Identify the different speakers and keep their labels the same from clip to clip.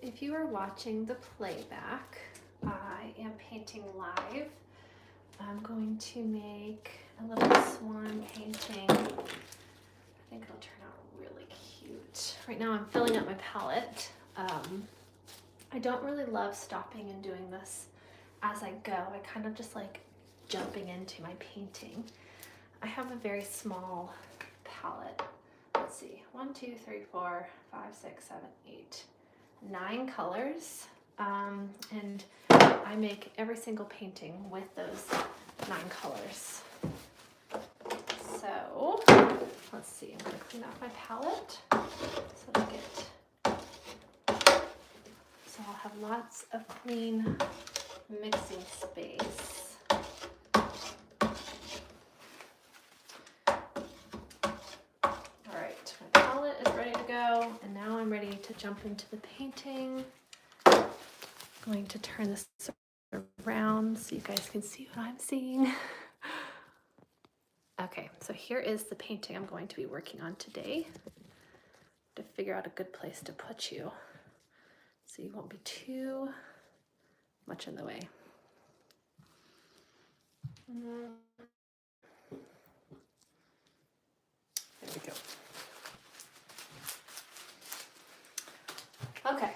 Speaker 1: If you are watching the playback, I am painting live. I'm going to make a little swan painting. I think it'll turn out really cute. Right now I'm filling up my palette. I don't really love stopping and doing this as I go. I kind of just like jumping into my painting. I have a very small palette. Let's see, 1, 2, 3, 4, 5, 6, 7, 8, 9 colors. And I make every single painting with those 9 colors. So let's see, I'm gonna clean out my palette so I'll have lots of clean mixing space. All right, my palette is ready to go, and now I'm ready to jump into the painting. I'm going to turn this around so you guys can see what I'm seeing. Okay, so here is the painting I'm going to be working on today. To figure out a good place to put you so you won't be too much in the way. There we go. Okay,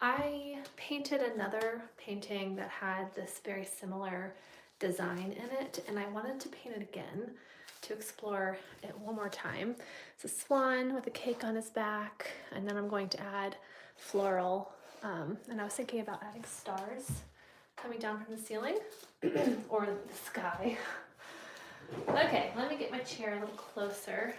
Speaker 1: I painted another painting that had this very similar design in it, and I wanted to paint it again to explore it one more time. It's a swan with a cake on his back, and then I'm going to add floral, and I was thinking about adding stars coming down from the ceiling or the sky. Okay, let me get my chair a little closer.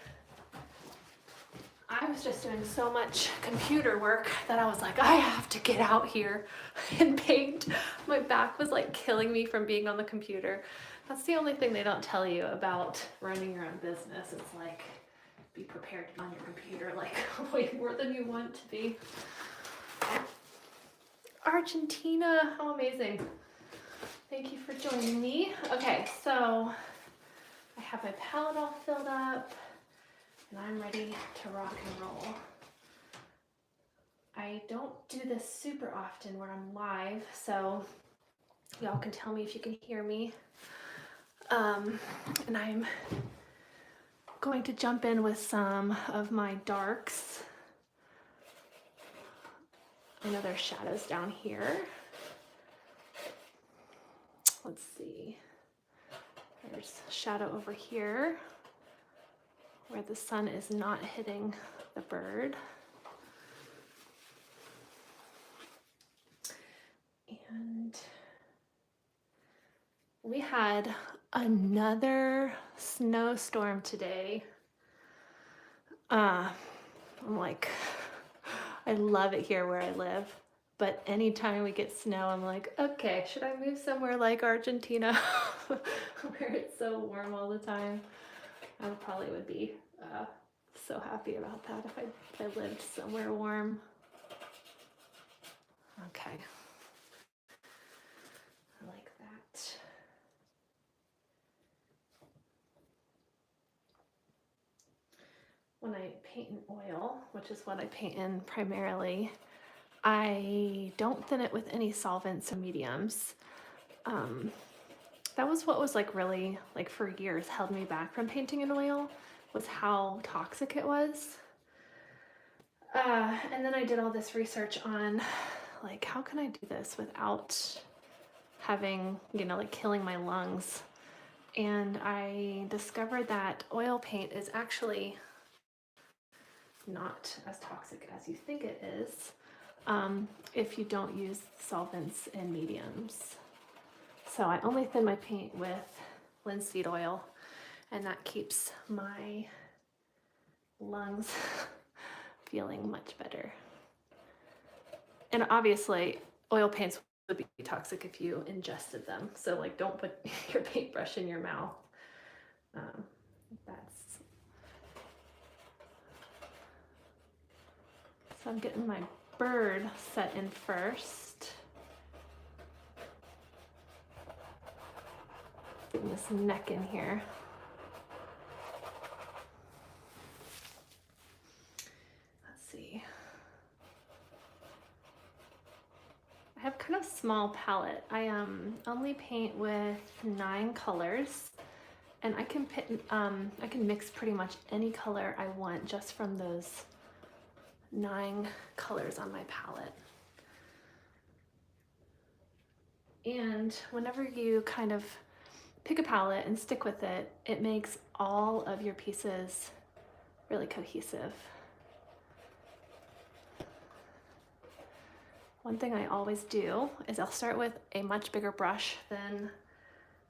Speaker 1: I was just doing so much computer work that I was like, I have to get out here and paint. My back was like killing me from being on the computer. That's the only thing they don't tell you about running your own business. It's like, be prepared to be on your computer like way more than you want to be. Argentina, how amazing. Thank you for joining me. Okay, so I have my palette all filled up and I'm ready to rock and roll. I don't do this super often when I'm live, so y'all can tell me if you can hear me. And I'm going to jump in with some of my darks. I know there's shadows down here. Let's see. There's shadow over here where the sun is not hitting the bird. And we had another snowstorm today. I'm like, I love it here where I live, but anytime we get snow, I'm like, okay, should I move somewhere like Argentina where it's so warm all the time? I probably would be so happy about that if I lived somewhere warm. Okay. I like that. When I paint in oil, which is what I paint in primarily, I don't thin it with any solvents or mediums. That was what was like really, like for years, held me back from painting in oil, was how toxic it was. And then I did all this research on like, how can I do this without having, you know, like killing my lungs? And I discovered that oil paint is actually not as toxic as you think it is if you don't use solvents and mediums. So I only thin my paint with linseed oil, and that keeps my lungs feeling much better. And obviously oil paints would be toxic if you ingested them. So like, don't put your paintbrush in your mouth. So I'm getting my bird set in first. Getting this neck in here. Let's see. small palette. I only paint with 9 colors, and I can mix pretty much any color I want just from those 9 colors on my palette. And whenever you kind of pick a palette and stick with it, it makes all of your pieces really cohesive. One thing I always do is I'll start with a much bigger brush than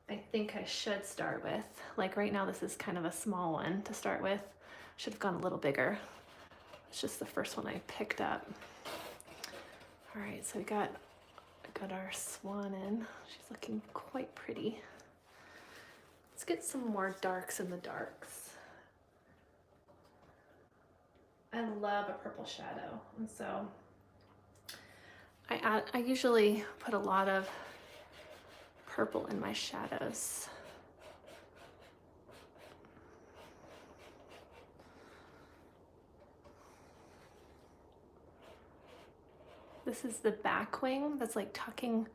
Speaker 1: I think I should start with. Like right now, this is kind of a small one to start with. Should have gone a little bigger. It's just the first one I picked up. All right, so we got our swan in. She's looking quite pretty. Let's get some more darks in the darks. I love a purple shadow, and so I usually put a lot of purple in my shadows. This is the back wing that's like tucking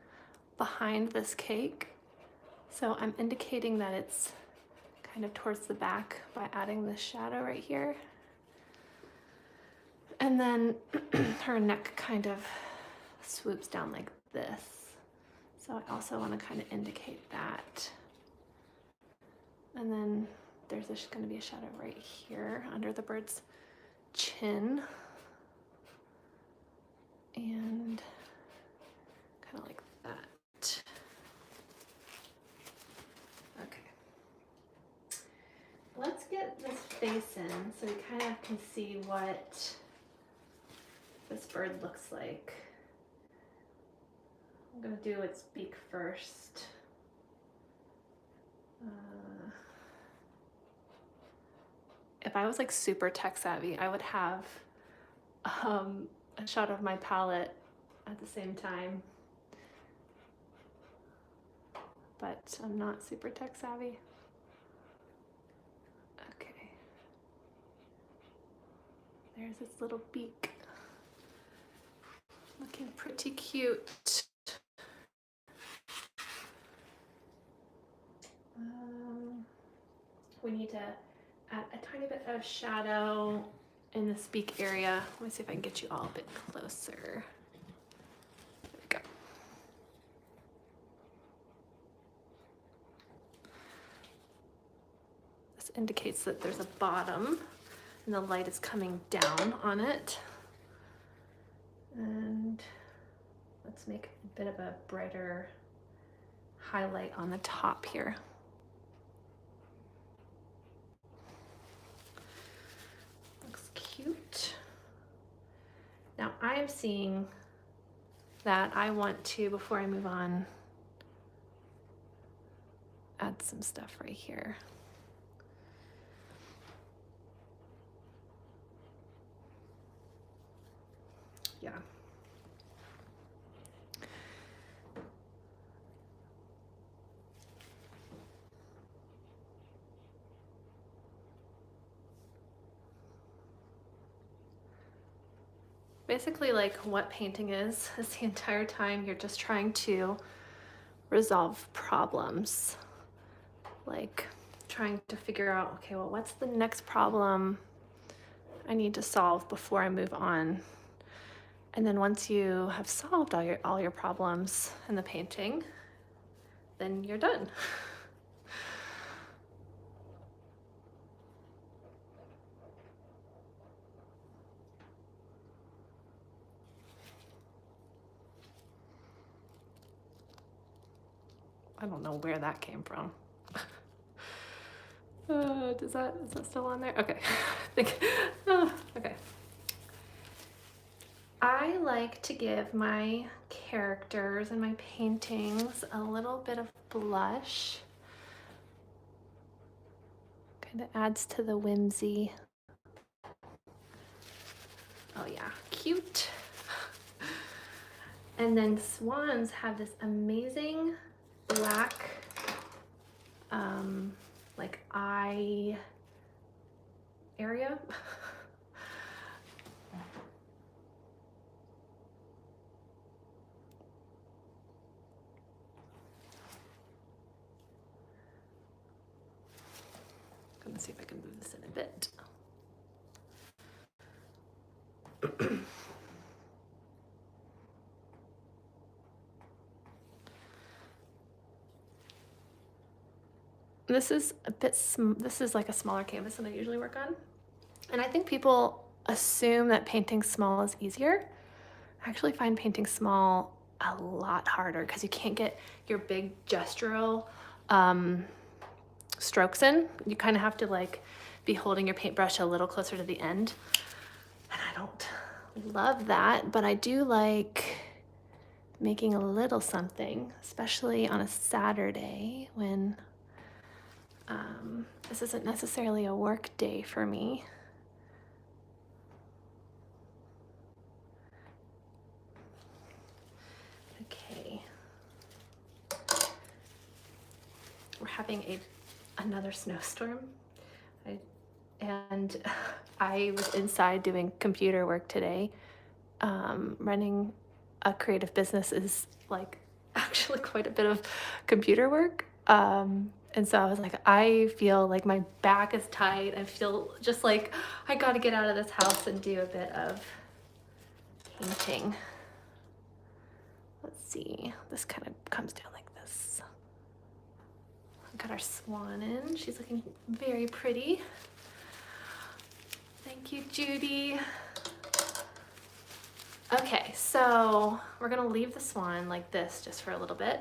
Speaker 1: behind this cake. So I'm indicating that it's kind of towards the back by adding this shadow right here. And then her neck kind of swoops down like this. So I also want to kind of indicate that. And then there's going to be a shadow right here under the bird's chin. And kind of like that. Okay. Let's get this face in so we kind of can see what this bird looks like. I'm gonna do its beak first. If I was like super tech savvy, I would have a shot of my palette at the same time. But I'm not super tech savvy. Okay. There's its little beak. Looking pretty cute. We need to add a tiny bit of shadow in this beak area. Let me see if I can get you all a bit closer. There we go. This indicates that there's a bottom and the light is coming down on it. And let's make a bit of a brighter highlight on the top here. Looks cute. Now I am seeing that I want to, before I move on, add some stuff right here. Yeah. Basically, like what painting is the entire time you're just trying to resolve problems. Like trying to figure out, okay, well, what's the next problem I need to solve before I move on? And then once you have solved all your problems in the painting, then you're done. I don't know where that came from. Is that still on there? Okay. I think, okay. I like to give my characters and my paintings a little bit of blush. Kind of adds to the whimsy. Oh yeah, cute. And then swans have this amazing black like eye area. Let's see if I can move this in a bit. This is a bit, this is like a smaller canvas than I usually work on. And I think people assume that painting small is easier. I actually find painting small a lot harder because you can't get your big gestural strokes in. You kind of have to like be holding your paintbrush a little closer to the end. And I don't love that, but I do like making a little something, especially on a Saturday when this isn't necessarily a work day for me. Okay. We're having another snowstorm. And I was inside doing computer work today. Running a creative business is like actually quite a bit of computer work. And so I was like, I feel like my back is tight. I feel just like I got to get out of this house and do a bit of painting. Let's see, this kind of comes down like this. Got our swan in. She's looking very pretty. Thank you, Judy. Okay, so we're gonna leave the swan like this just for a little bit.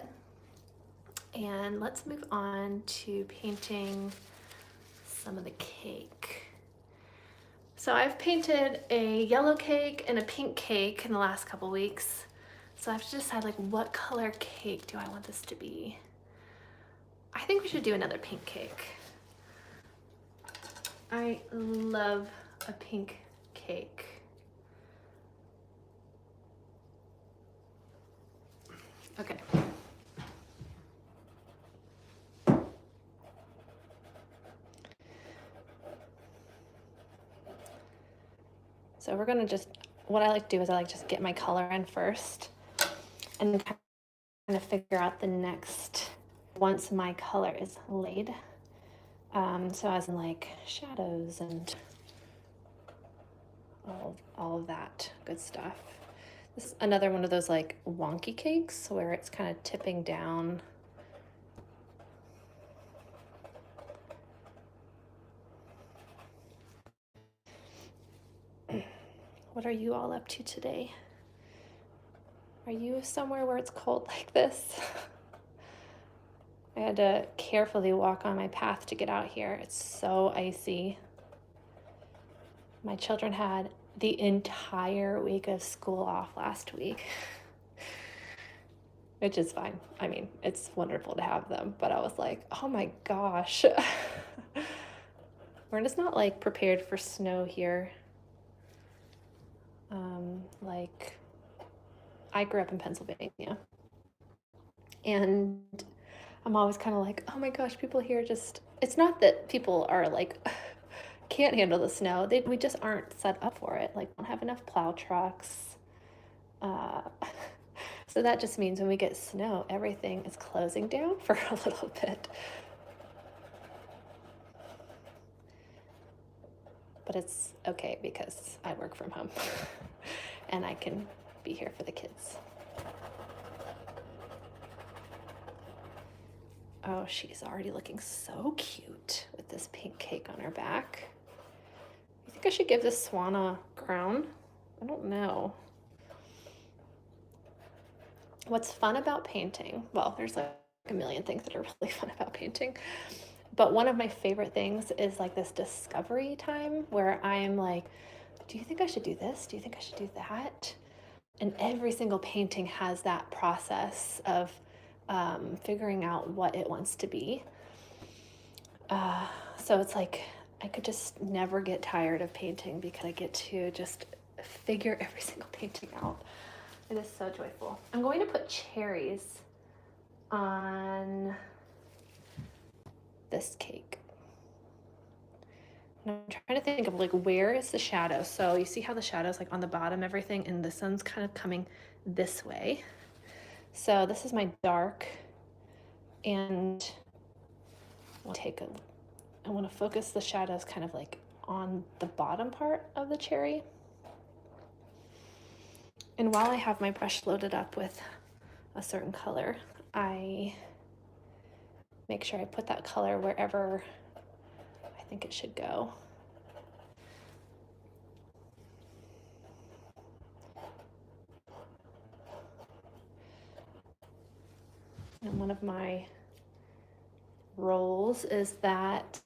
Speaker 1: And let's move on to painting some of the cake. So I've painted a yellow cake and a pink cake in the last couple weeks. So I have to decide like what color cake do I want this to be? I think we should do another pink cake. I love a pink cake. Okay. So we're gonna just, what I like to do is I like just get my color in first and then kind of figure out the next once my color is laid. So as in like shadows and all of that good stuff. This is another one of those like wonky cakes where it's kind of tipping down. What are you all up to today? Are you somewhere where it's cold like this? I had to carefully walk on my path to get out here. It's so icy. My children had the entire week of school off last week, which is fine. I mean, it's wonderful to have them, but I was like, oh my gosh. We're just not like prepared for snow here. Like I grew up in Pennsylvania and I'm always kind of like, oh my gosh, people here just, it's not that people are like, can't handle the snow. We just aren't set up for it. Like, don't have enough plow trucks. So that just means when we get snow, everything is closing down for a little bit. But it's okay because I work from home and I can be here for the kids. Oh, she's already looking so cute with this pink cake on her back. You think I should give this swan a crown? I don't know. What's fun about painting? Well, there's like a million things that are really fun about painting. But one of my favorite things is like this discovery time where I'm like, do you think I should do this? Do you think I should do that? And every single painting has that process of figuring out what it wants to be. So it's like I could just never get tired of painting because I get to just figure every single painting out. It is so joyful. I'm going to put cherries on this cake. And I'm trying to think of like where is the shadow. So you see how the shadow's like on the bottom, everything, and the sun's kind of coming this way. So this is my dark, and we'll take I want to focus the shadows kind of like on the bottom part of the cherry. And while I have my brush loaded up with a certain color, I make sure I put that color wherever I think it should go. And one of my roles is that